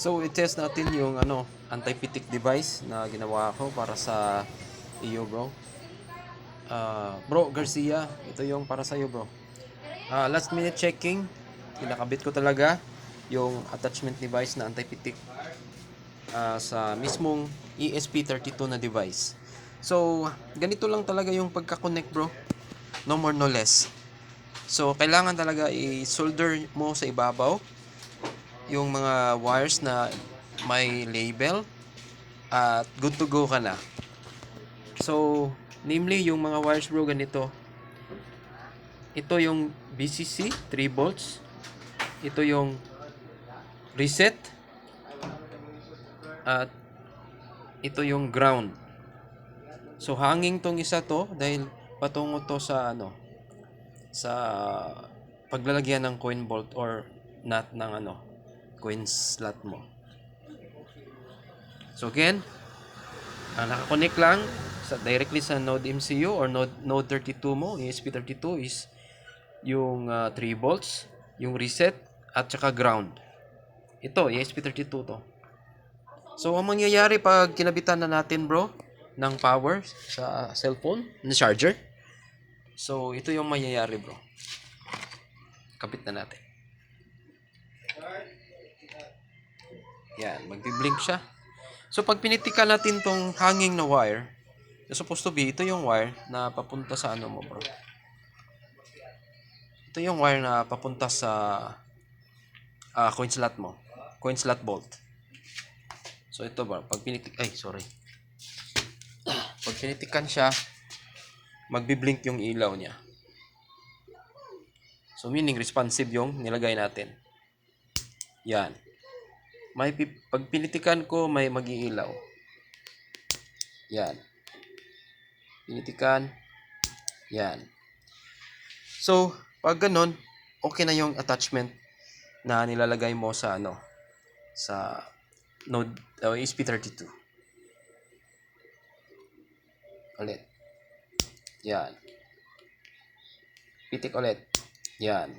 So, i-test natin yung anti-pitik device na ginawa ko para sa iyo, bro. Bro Garcia, ito yung para sa iyo, bro. Last minute checking, kinakabit ko talaga yung attachment device na anti-pitik sa mismong ESP32 na device. So, ganito lang talaga yung pagka-connect, bro. No more, no less. So, kailangan talaga i-solder mo sa ibabaw yung mga wires na may label at good to go ka na. So, namely yung mga wires, bro, ganito. Ito yung VCC 3 volts. Ito yung reset at ito yung ground. So, hanging tong isa to dahil patungo to sa sa paglalagyan ng coin bolt or nut ng coin slot mo. So again, naka-connect lang directly sa Node MCU or Node 32 mo, ESP32 is yung 3 volts, yung reset at saka ground. Ito, ESP32 to. So ang mangyayari pag kinabitan na natin, bro, ng power sa cellphone, na charger. So ito yung mangyayari, bro. Kapit na natin. Yan, magbi-blink siya. So pag pinitikan natin tong hanging na wire, supposed to be, ito yung wire na papunta sa mo, bro. Ito yung wire na papunta sa coin slot mo. Coin slot bolt. So ito, bro, pag pag pinitikan siya, magbi-blink yung ilaw niya. So meaning responsive yung nilagay natin. Yan. Pag pinitikan ko, may mag-iilaw. Yan. Pinitikan. Yan. So, pag ganun, okay na yung attachment na nilalagay mo sa sa Node ESP32. Ulit. Yan. Pitik ulit. Yan.